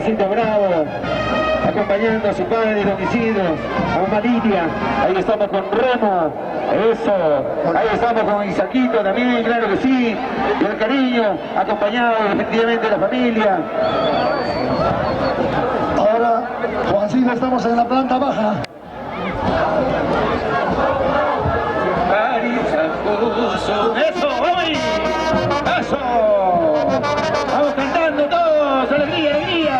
Marcito Bravo, acompañando a su padre, don Isidro, a mamá Lidia. Ahí estamos con Remo, eso, ahí estamos con Isaquito también, claro que sí, y el cariño, acompañado efectivamente de la familia. Ahora, Juancito, estamos en la planta baja. ¡Eso, hoy! ¡Eso! ¡Vamos cantando todos! ¡Alegría, alegría!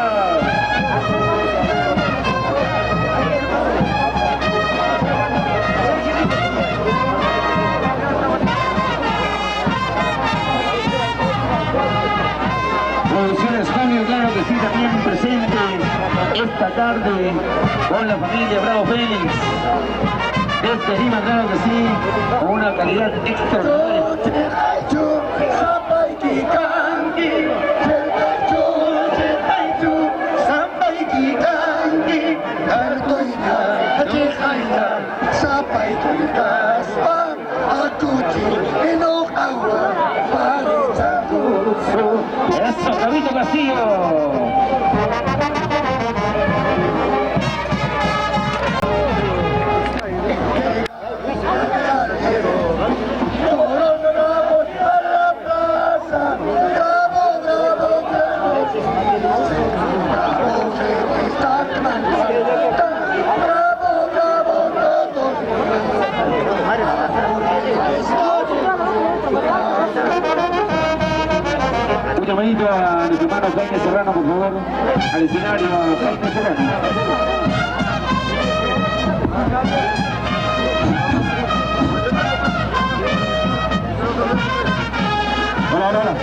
Producciones Julio, claro que sí, también presente esta tarde con la familia Bravo Félix. Desde Lima, claro que sí, con una calidad extraordinaria. Eso, Gabito Castillo. Un llamadito a nuestro hermano Jaime Serrano, por favor, al escenario a Jaime Serrano. Hola, hola, hola.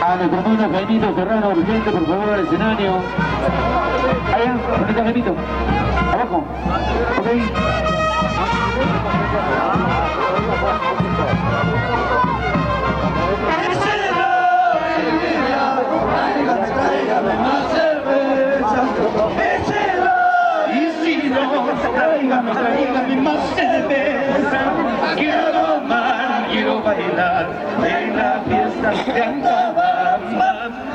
A nuestro hermano Jaimito Serrano, urgente, por favor, al escenario. Allá, ¿dónde está Jaimito? Abajo. Ok. Tráigame más cerveza, y si no, tráigame más cerveza. Quiero tomar, quiero bailar en la fiesta de Antabamba.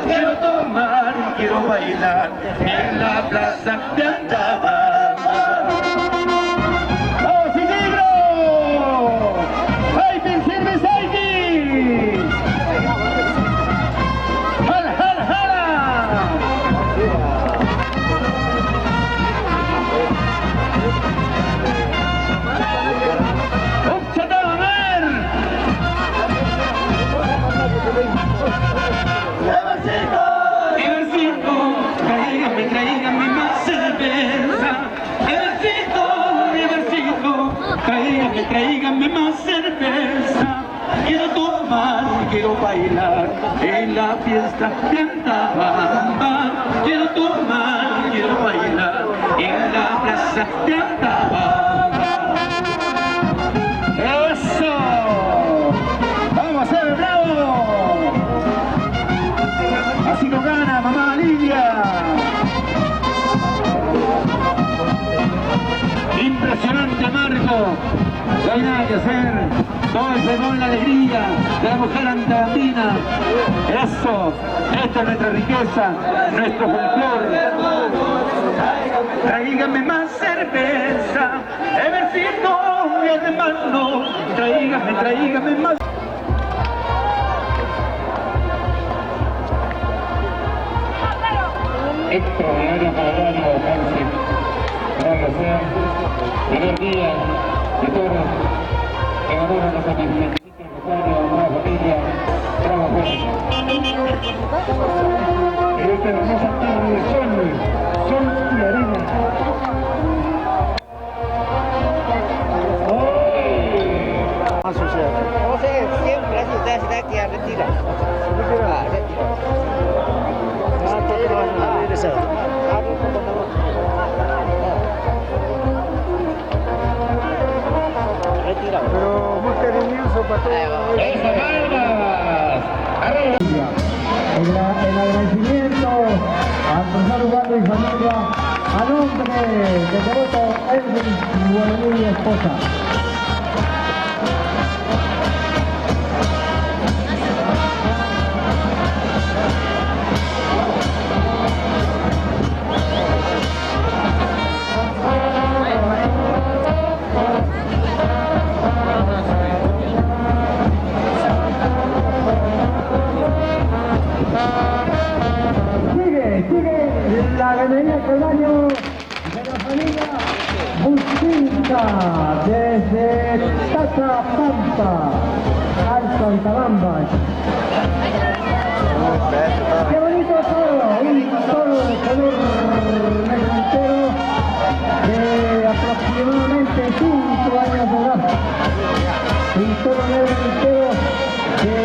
Quiero tomar, quiero bailar en la plaza de Antabamba. ¡Vamos, Isidro! ¡Ay, sirve Saiki! ¡Jala, jala, jala! ¡Úchate a ver! Evercito, tráigame más cerveza. Evercito, tráigame más cerveza. Quiero tomar, quiero bailar en la fiesta de Antabamba. Quiero tomar, quiero bailar en la plaza de Antabamba. ¡Eso! ¡Vamos a ser bravo! Así lo gana mamá Lidia. Impresionante marco. No hay nada que hacer. Todo el fenómeno, la alegría de la mujer antabambina. Eso, esta es nuestra riqueza, nuestro folclore. Tráigame más cerveza, Evercito, mi hermano. Tráigame más. Extraordinario programa, Marci. Gracias, primer día de toros en honor a nuestro 25 aniversario, a nuestra familia, Bravo Félix. esta hermosa tarde de sol y arena. No sé, siempre así está aquí a retira. Pero muy cariñoso para todos. ¡Eso, palmas! ¡Arriba! El agradecimiento al profesor Ubaldo y familia a nombre del devoto Elvin Guaraní y esposa. Sigue la ganadería del año de la familia Bustinca desde Tacapampa, Alto Altabamba. Qué bonito toro, un toro de color negro entero de aproximadamente 5 años de edad. Un toro negro entero de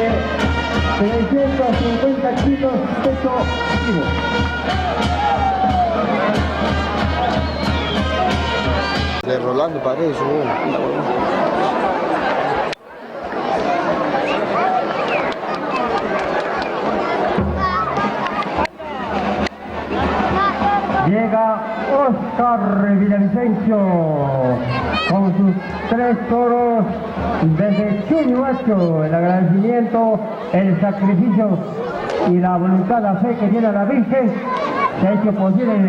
350 kilos peso vivo. De Rolando Paredes, Llega Oscar Villavicencio con sus 3 toros desde Chuñuacho. El agradecimiento, el sacrificio y la voluntad, la fe que tiene a la Virgen se ha hecho posible.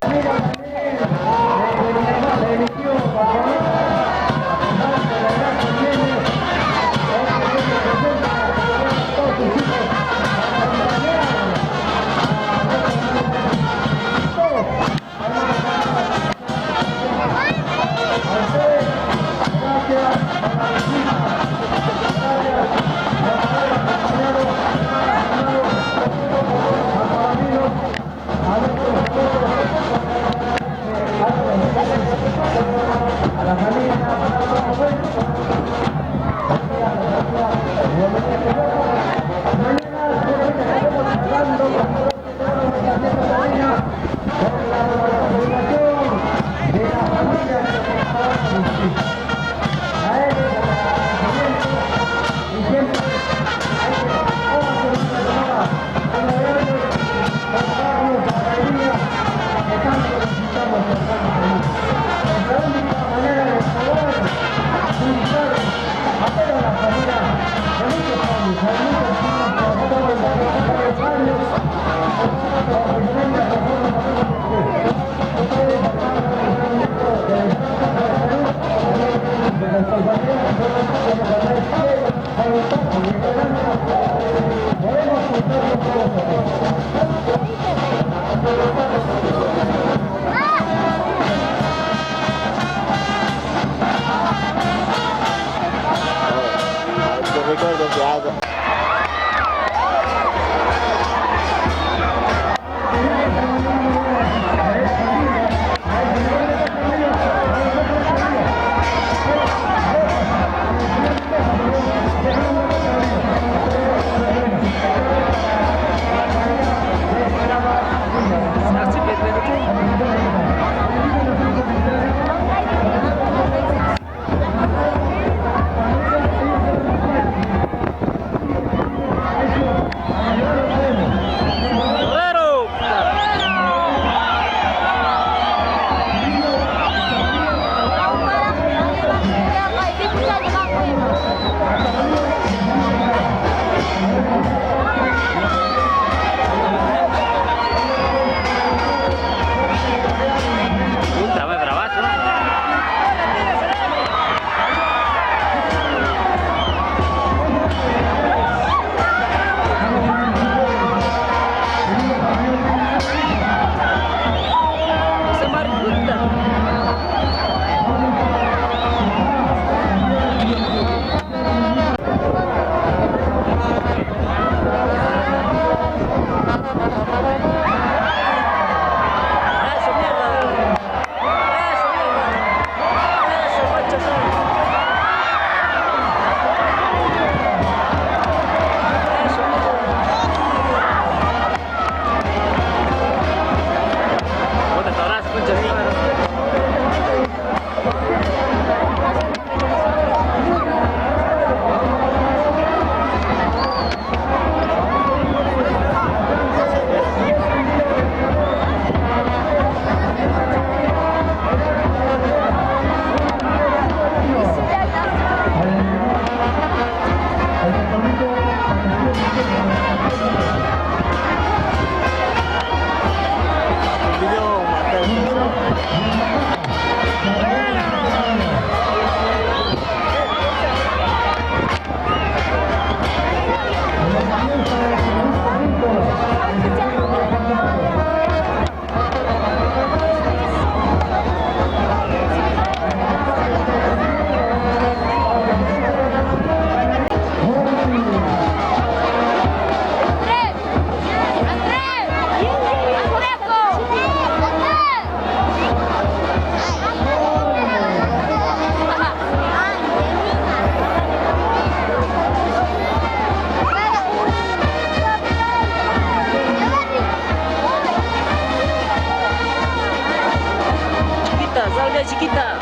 de chiquita.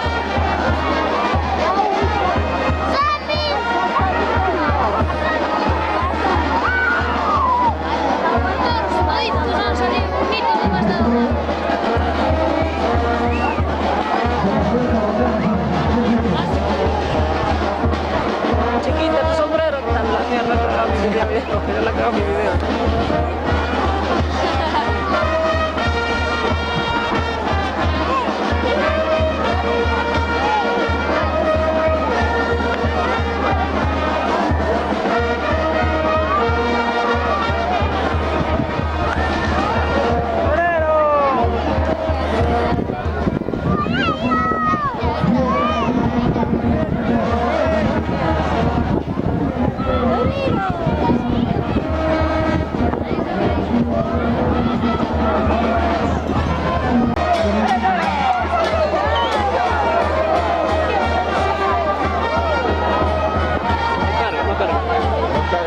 Chiquita, tu sombrero. La mierda, la cago mi video. La cago mi video.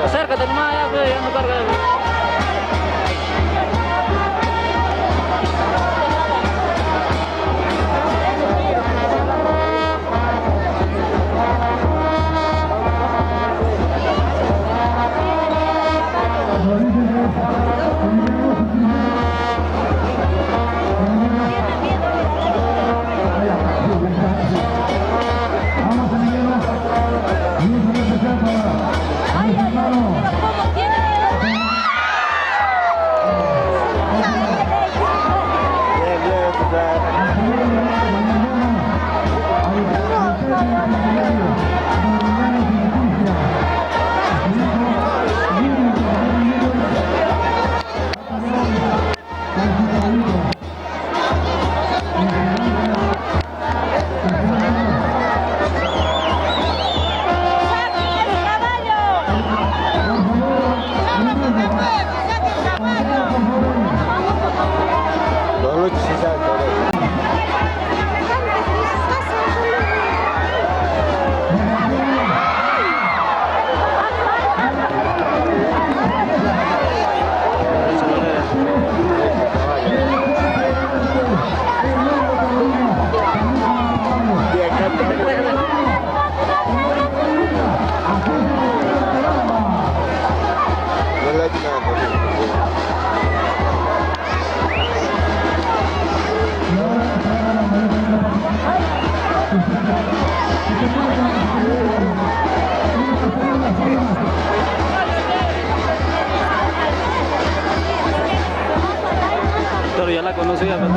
Acércate nomás, ya no carga. Pero ya la conocía, pero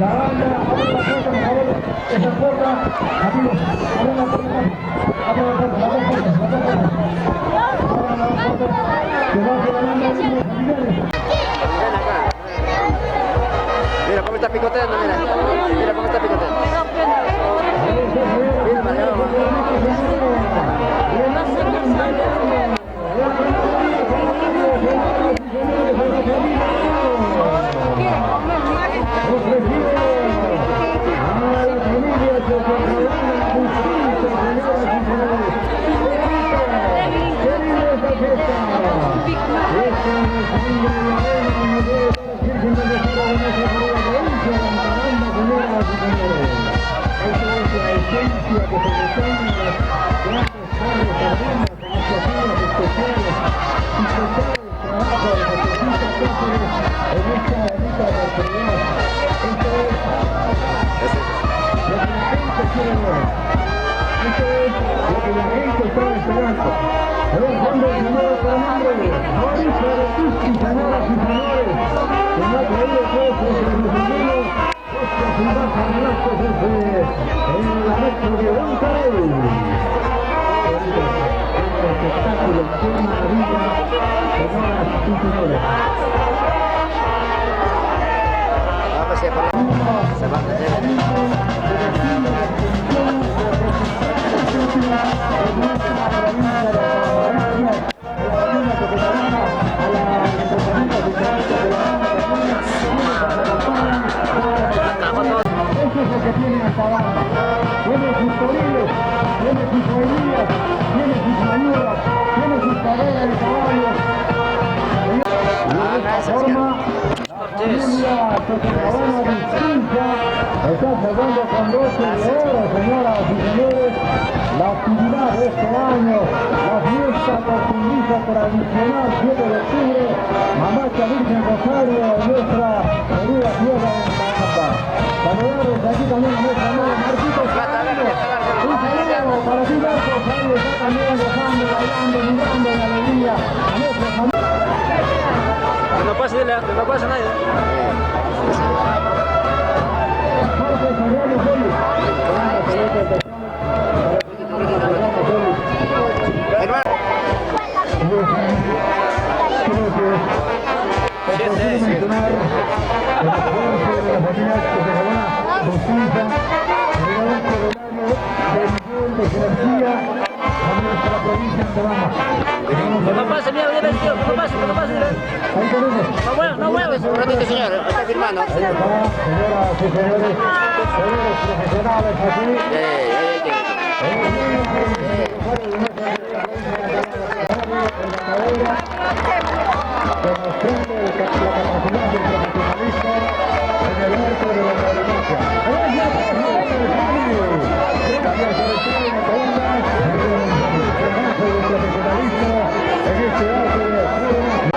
La banda, abran la puerta, por favor. Esa puerta, amigos, abran la puerta. Abran la puerta, las dos puertas, las dos puertas. Abran las dos puertas. Que baje la banda, amigos. está picoteando, mira. Mira cómo está picoteando. Está cerrando con 12 de oro, señoras y señores, la actividad de este año, la fiesta costumbrista tradicional 7 de octubre, Mamacha Virgen Rosario, nuestra querida tierra de Manapa. Saludarles aquí también a nuestra amiga Marquitos. Un saludo para ti, Marcos, ahí está también gozando, bailando, mirando en alegría a nuestra familia. Que no pase nadie. Que no pase, mira, viene el tío, que no pase. No mueves. Un ratito, señor, está firmando. Señoras y señores, profesionales aquí. Demostrando la capacidad del profesionalista en el arte de la tauromaquia. En este arte de la tauromaquia.